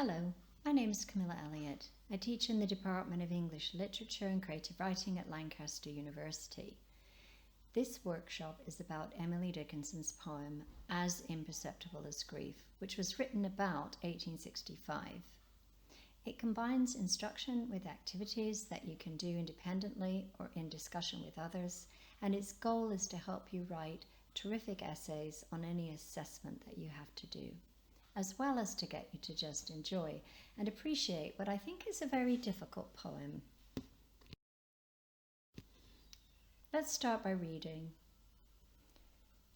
Hello, my name is Camilla Elliott. I teach in the Department of English Literature and Creative Writing at Lancaster University. This workshop is about Emily Dickinson's poem As Imperceptible as Grief, which was written about 1865. It combines instruction with activities that you can do independently or in discussion with others, and its goal is to help you write terrific essays on any assessment that you have to do, as well as to get you to just enjoy and appreciate what I think is a very difficult poem. Let's start by reading.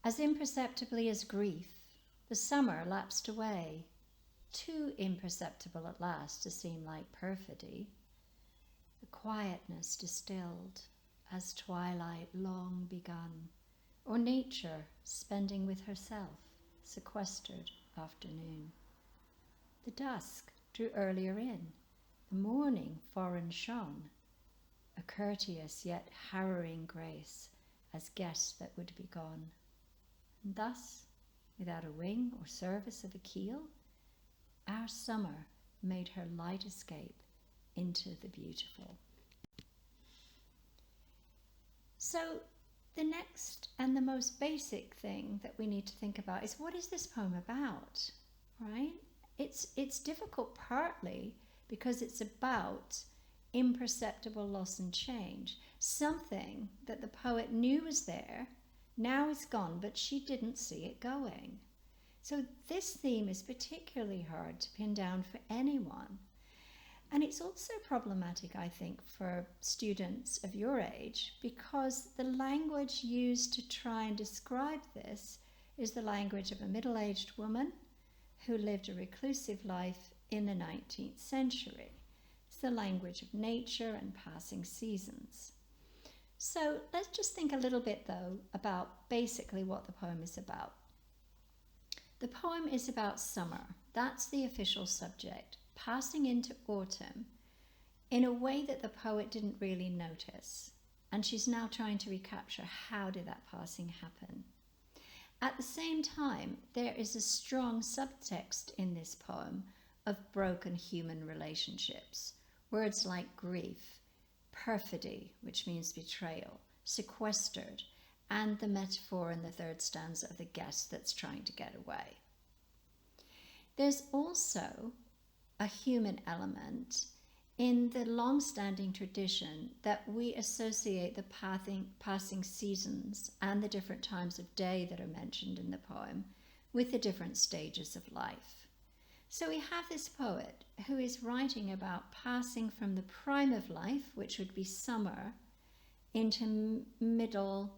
As imperceptibly as grief, the summer lapsed away, too imperceptible at last to seem like perfidy. The quietness distilled as twilight long begun, or nature spending with herself sequestered afternoon. The dusk drew earlier in, the morning foreign shone, a courteous yet harrowing grace as guests that would be gone. And thus, without a wing or service of a keel, our summer made her light escape into the beautiful. So the next and the most basic thing that we need to think about is, what is this poem about, right? It's difficult partly because it's about imperceptible loss and change, something that the poet knew was there, now is gone, but she didn't see it going. So this theme is particularly hard to pin down for anyone. And it's also problematic, I think, for students of your age, because the language used to try and describe this is the language of a middle-aged woman who lived a reclusive life in the 19th century. It's the language of nature and passing seasons. So let's just think a little bit, though, about basically what the poem is about. The poem is about summer. That's the official subject, passing into autumn in a way that the poet didn't really notice. And she's now trying to recapture how did that passing happen. At the same time, there is a strong subtext in this poem of broken human relationships. Words like grief, perfidy, which means betrayal, sequestered, and the metaphor in the third stanza of the guest that's trying to get away. There's also a human element in the long-standing tradition that we associate the passing seasons and the different times of day that are mentioned in the poem with the different stages of life. So we have this poet who is writing about passing from the prime of life, which would be summer, into middle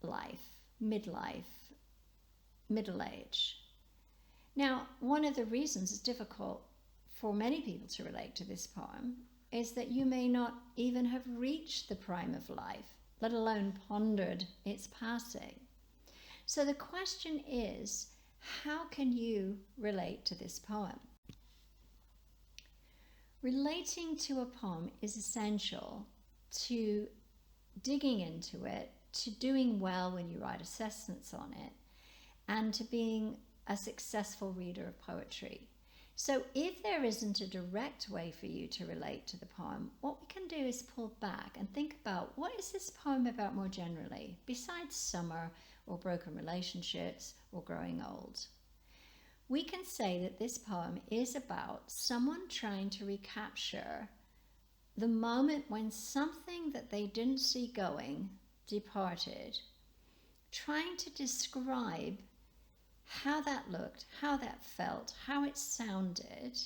life, midlife, middle age. Now, one of the reasons it's difficult for many people to relate to this poem is that you may not even have reached the prime of life, let alone pondered its passing. So the question is, how can you relate to this poem? Relating to a poem is essential to digging into it, to doing well when you write assessments on it, and to being a successful reader of poetry. So if there isn't a direct way for you to relate to the poem, what we can do is pull back and think about, what is this poem about more generally, besides summer or broken relationships or growing old? We can say that this poem is about someone trying to recapture the moment when something that they didn't see going departed, trying to describe how that looked, how that felt, how it sounded,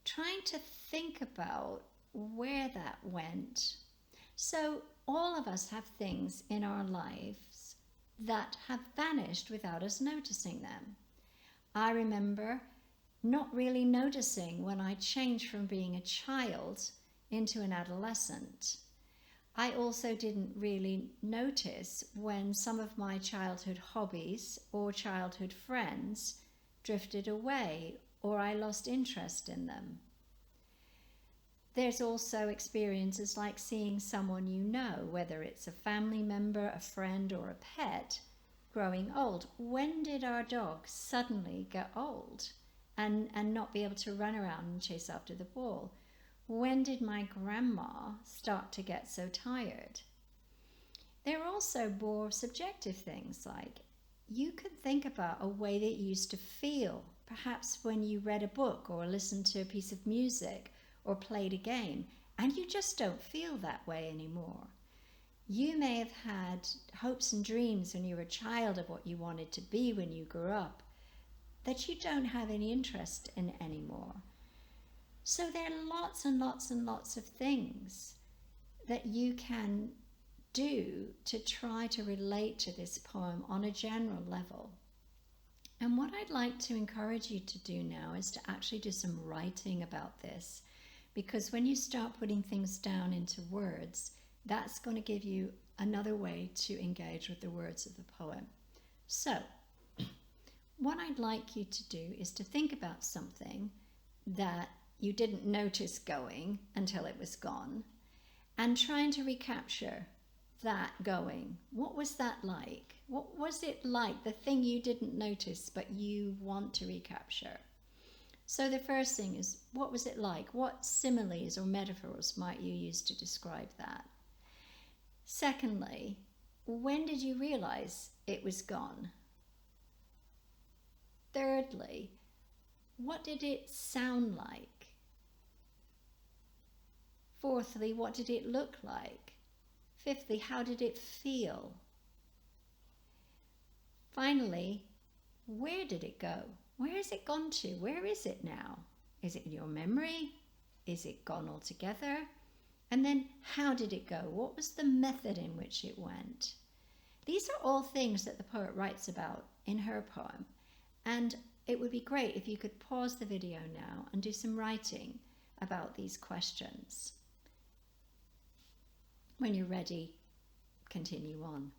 trying to think about where that went. So all of us have things in our lives that have vanished without us noticing them. I remember not really noticing when I changed from being a child into an adolescent. I also didn't really notice when some of my childhood hobbies or childhood friends drifted away or I lost interest in them. There's also experiences like seeing someone you know, whether it's a family member, a friend, or a pet, growing old. When did our dog suddenly get old? and not be able to run around and chase after the ball? When did my grandma start to get so tired? There are also more subjective things, like you could think about a way that you used to feel, perhaps when you read a book or listened to a piece of music or played a game, and you just don't feel that way anymore. You may have had hopes and dreams when you were a child of what you wanted to be when you grew up that you don't have any interest in anymore. So there are lots and lots and lots of things that you can do to try to relate to this poem on a general level. And what I'd like to encourage you to do now is to actually do some writing about this, because when you start putting things down into words, that's going to give you another way to engage with the words of the poem. So, what I'd like you to do is to think about something that you didn't notice going until it was gone, and trying to recapture that going. What was that like? What was it like, the thing you didn't notice but you want to recapture? So the first thing is, what was it like? What similes or metaphors might you use to describe that? Secondly, when did you realize it was gone? Thirdly, what did it sound like? Fourthly, what did it look like? Fifthly, how did it feel? Finally, where did it go? Where has it gone to? Where is it now? Is it in your memory? Is it gone altogether? And then how did it go? What was the method in which it went? These are all things that the poet writes about in her poem. And it would be great if you could pause the video now and do some writing about these questions. When you're ready, continue on.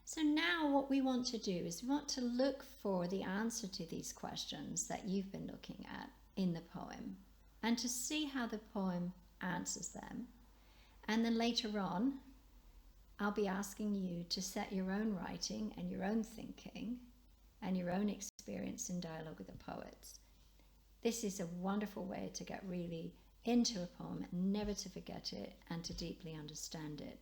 So now what we want to do is we want to look for the answer to these questions that you've been looking at in the poem, and to see how the poem answers them. And then later on, I'll be asking you to set your own writing and your own thinking and your own experience in dialogue with the poets. This is a wonderful way to get really into a poem, never to forget it, and to deeply understand it.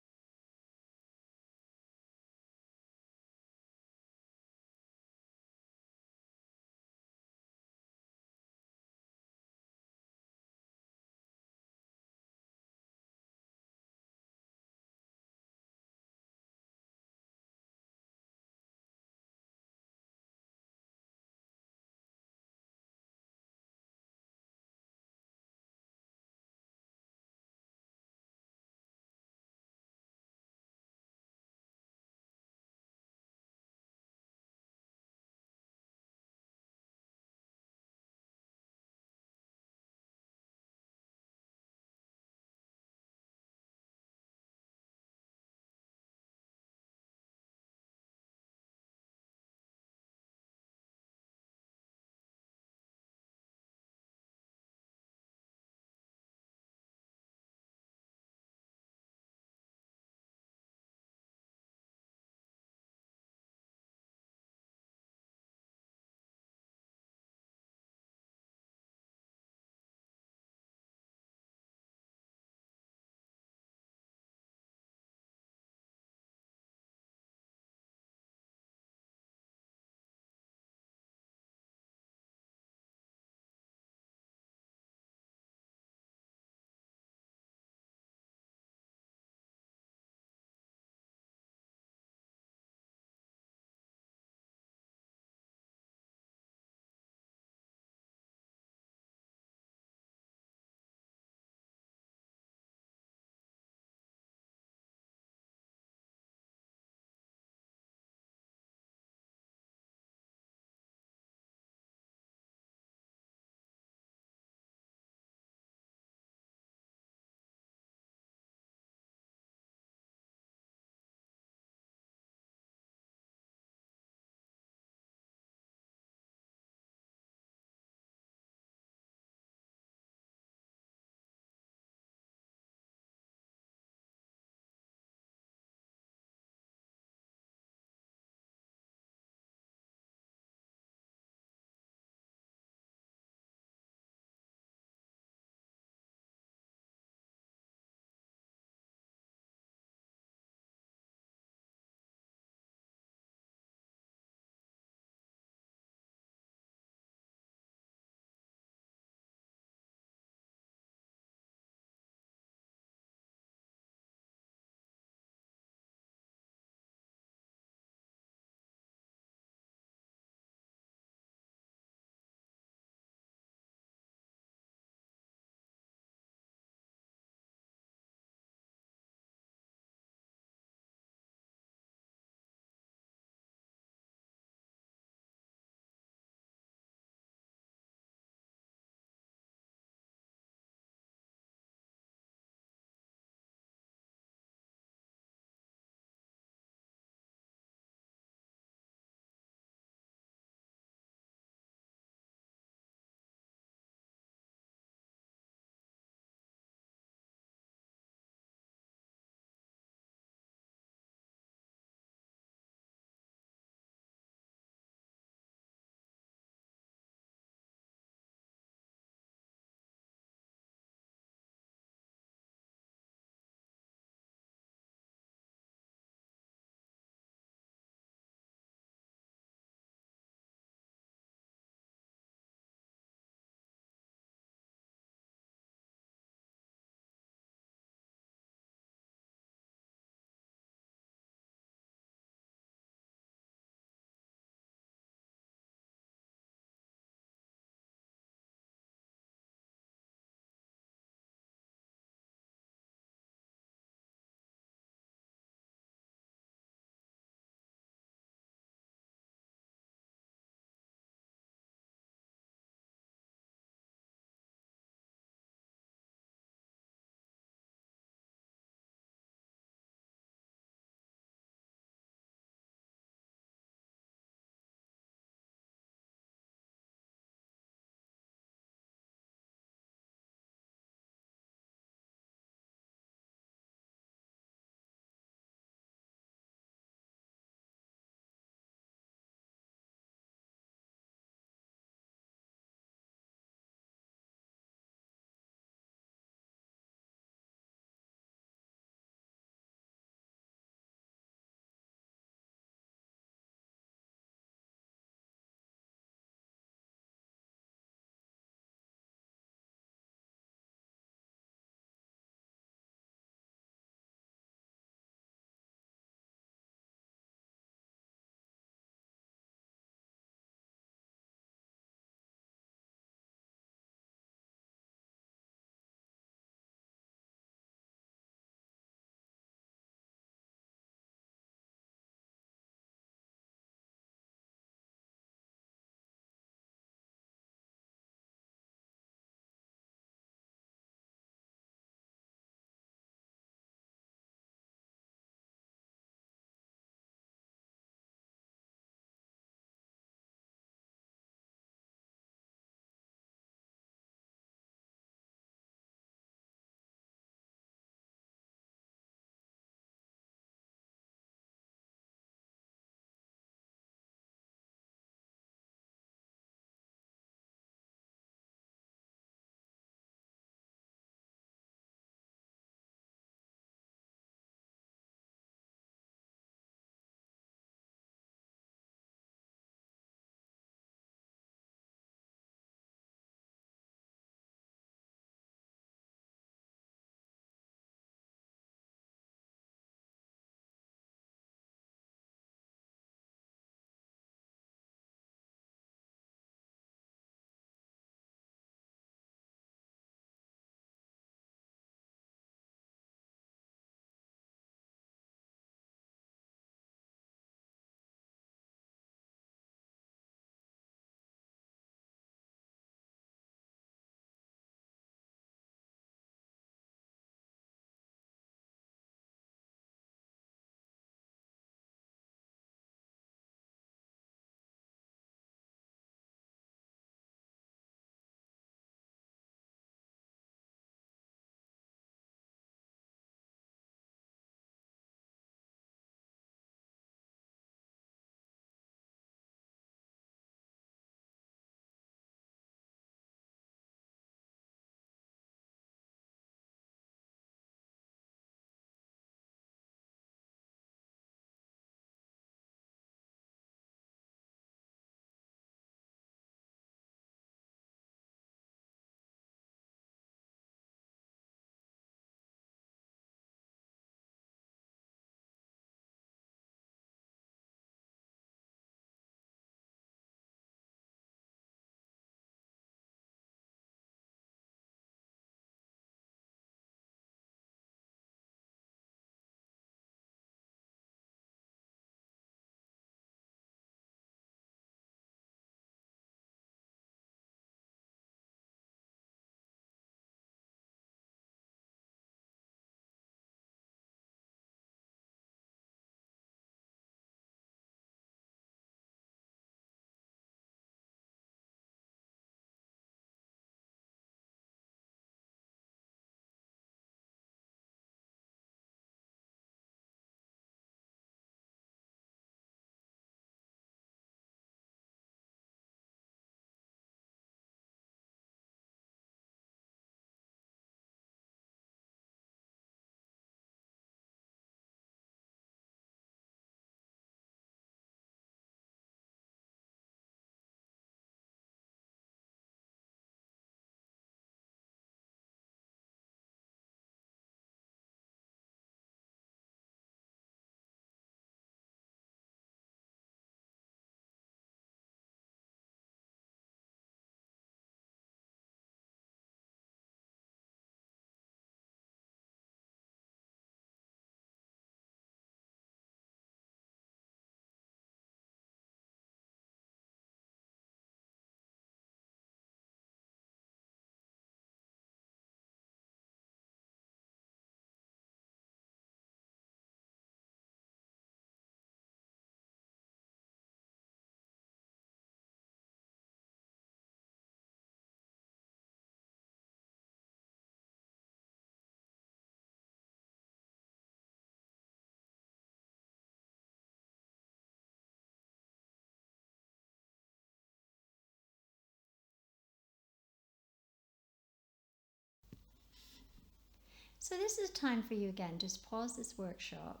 So this is time for you again, just pause this workshop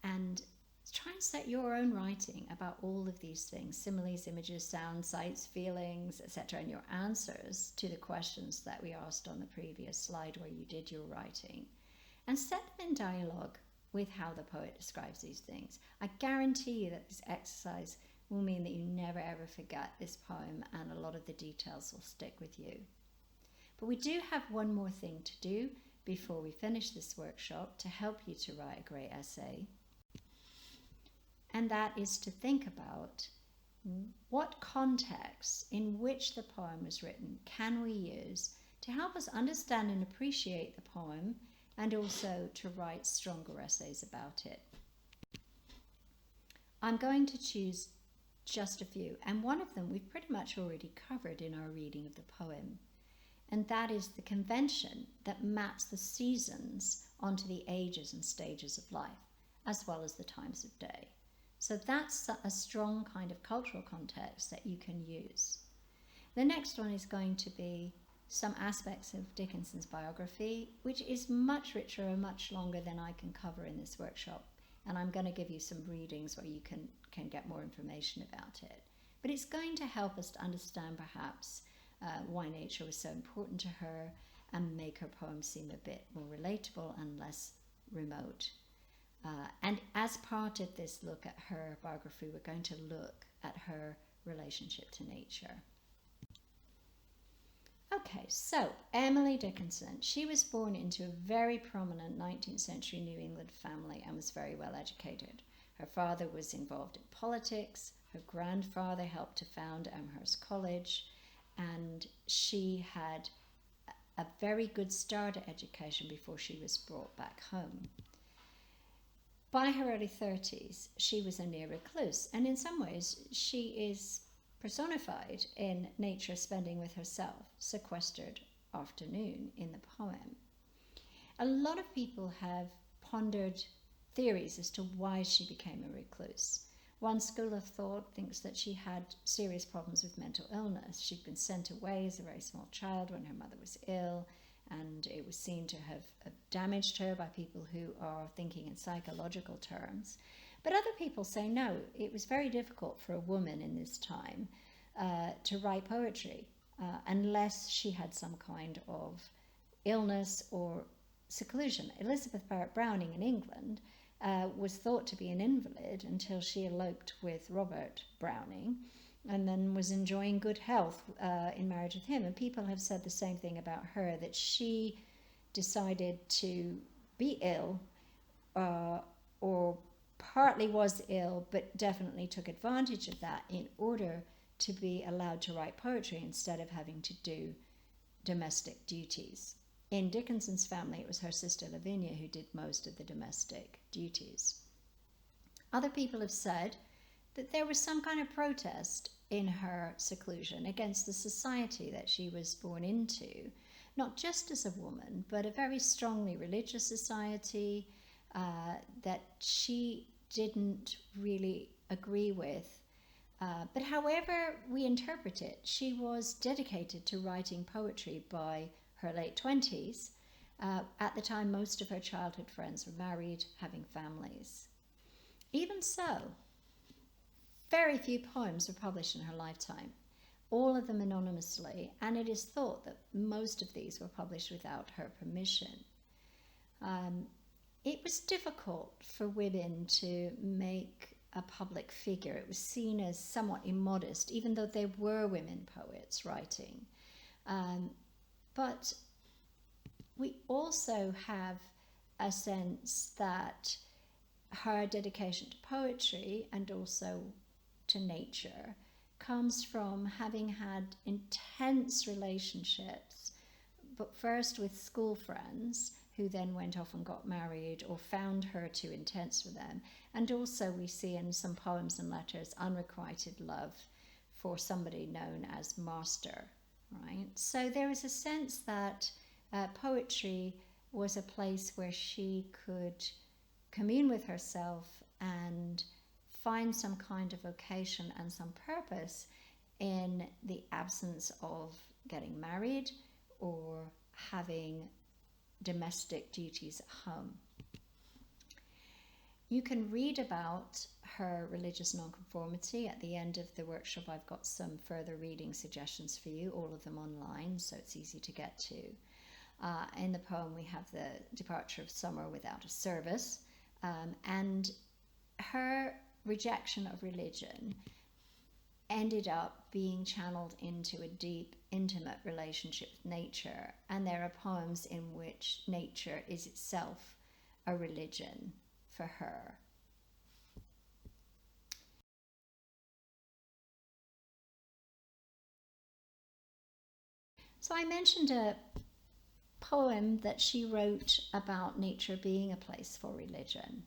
and try and set your own writing about all of these things: similes, images, sounds, sights, feelings, etc., and your answers to the questions that we asked on the previous slide where you did your writing, and set them in dialogue with how the poet describes these things. I guarantee you that this exercise will mean that you never ever forget this poem, and a lot of the details will stick with you. But we do have one more thing to do before we finish this workshop to help you to write a great essay. And that is to think about what context in which the poem was written can we use to help us understand and appreciate the poem, and also to write stronger essays about it. I'm going to choose just a few, and one of them we've pretty much already covered in our reading of the poem, and that is the convention that maps the seasons onto the ages and stages of life, as well as the times of day. So that's a strong kind of cultural context that you can use. The next one is going to be some aspects of Dickinson's biography, which is much richer and much longer than I can cover in this workshop. And I'm going to give you some readings where you can get more information about it. But it's going to help us to understand perhaps why nature was so important to her, and make her poem seem a bit more relatable and less remote. And as part of this look at her biography, we're going to look at her relationship to nature. Okay, so Emily Dickinson, she was born into a very prominent 19th century New England family and was very well educated. Her father was involved in politics, her grandfather helped to found Amherst College, and she had a very good starter education before she was brought back home. By her early 30s, she was a near recluse, and in some ways she is personified in nature spending with herself, sequestered afternoon in the poem. A lot of people have pondered theories as to why she became a recluse. One school of thought thinks that she had serious problems with mental illness. She'd been sent away as a very small child when her mother was ill, and it was seen to have damaged her by people who are thinking in psychological terms. But other people say no, it was very difficult for a woman in this time to write poetry unless she had some kind of illness or seclusion. Elizabeth Barrett Browning in England was thought to be an invalid until she eloped with Robert Browning, and then was enjoying good health in marriage with him. And people have said the same thing about her, that she decided to be ill or partly was ill, but definitely took advantage of that in order to be allowed to write poetry instead of having to do domestic duties. In Dickinson's family, it was her sister Lavinia who did most of the domestic duties. Other people have said that there was some kind of protest in her seclusion against the society that she was born into, not just as a woman, but a very strongly religious society that she didn't really agree with. But however we interpret it, she was dedicated to writing poetry by her late 20s. At the time, most of her childhood friends were married, having families. Even so, very few poems were published in her lifetime, all of them anonymously, and it is thought that most of these were published without her permission. It was difficult for women to make a public figure. It was seen as somewhat immodest, even though there were women poets writing. But we also have a sense that her dedication to poetry and also to nature comes from having had intense relationships, but first with school friends who then went off and got married or found her too intense for them. And also we see in some poems and letters unrequited love for somebody known as master, right? So there is a sense that poetry was a place where she could commune with herself and find some kind of vocation and some purpose in the absence of getting married or having domestic duties at home. You can read about her religious nonconformity. At the end of the workshop, I've got some further reading suggestions for you, all of them online, so it's easy to get to. In the poem, we have the departure of summer without a service, and her rejection of religion ended up being channeled into a deep, intimate relationship with nature, and there are poems in which nature is itself a religion for her. So I mentioned a poem that she wrote about nature being a place for religion.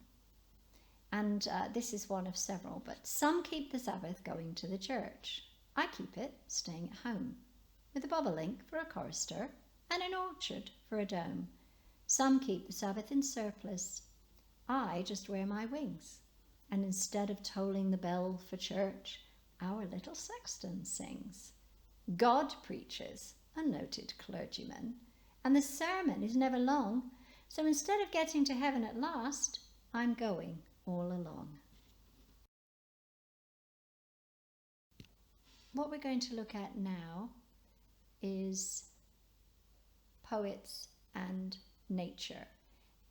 And this is one of several, but some keep the Sabbath going to the church. I keep it staying at home, with a bobolink for a chorister and an orchard for a dome. Some keep the Sabbath in surplice. I just wear my wings, and instead of tolling the bell for church, our little sexton sings. God preaches, a noted clergyman, and the sermon is never long, so instead of getting to heaven at last, I'm going all along. What we're going to look at now is poets and nature,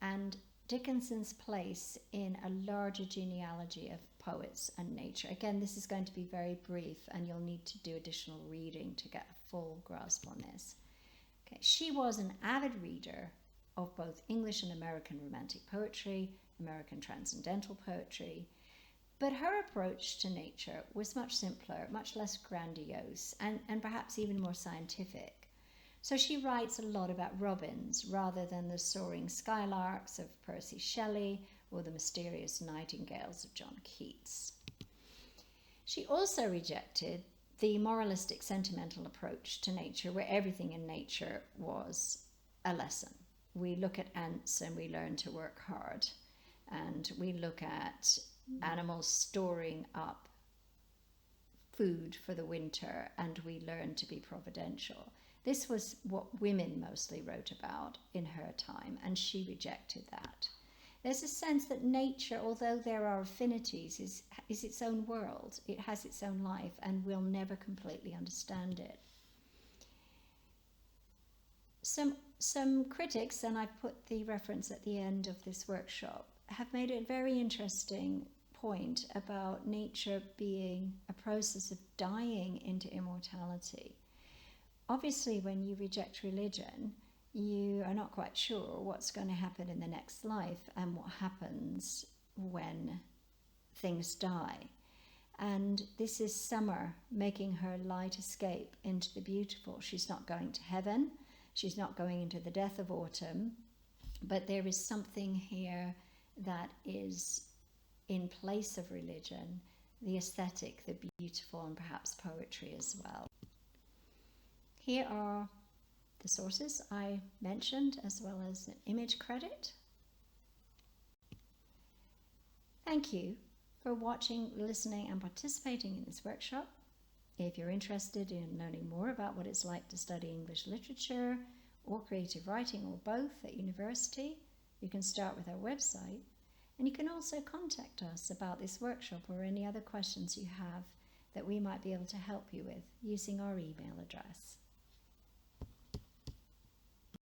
and Dickinson's place in a larger genealogy of poets and nature. Again, this is going to be very brief, and you'll need to do additional reading to get a full grasp on this. Okay. She was an avid reader of both English and American romantic poetry, American transcendental poetry, but her approach to nature was much simpler, much less grandiose, and perhaps even more scientific. So she writes a lot about robins rather than the soaring skylarks of Percy Shelley or the mysterious nightingales of John Keats. She also rejected the moralistic sentimental approach to nature, where everything in nature was a lesson. We look at ants and we learn to work hard, and we look at animals storing up food for the winter and we learn to be providential. This was what women mostly wrote about in her time, and she rejected that. There's a sense that nature, although there are affinities, is its own world. It has its own life, and we'll never completely understand it. Some critics, and I've put the reference at the end of this workshop, have made a very interesting point about nature being a process of dying into immortality. Obviously, when you reject religion, you are not quite sure what's going to happen in the next life and what happens when things die. And this is summer making her light escape into the beautiful. She's not going to heaven. She's not going into the death of autumn. But there is something here that is in place of religion, the aesthetic, the beautiful, and perhaps poetry as well. Here are the sources I mentioned, as well as an image credit. Thank you for watching, listening, and participating in this workshop. If you're interested in learning more about what it's like to study English literature or creative writing or both at university, you can start with our website, and you can also contact us about this workshop or any other questions you have that we might be able to help you with using our email address.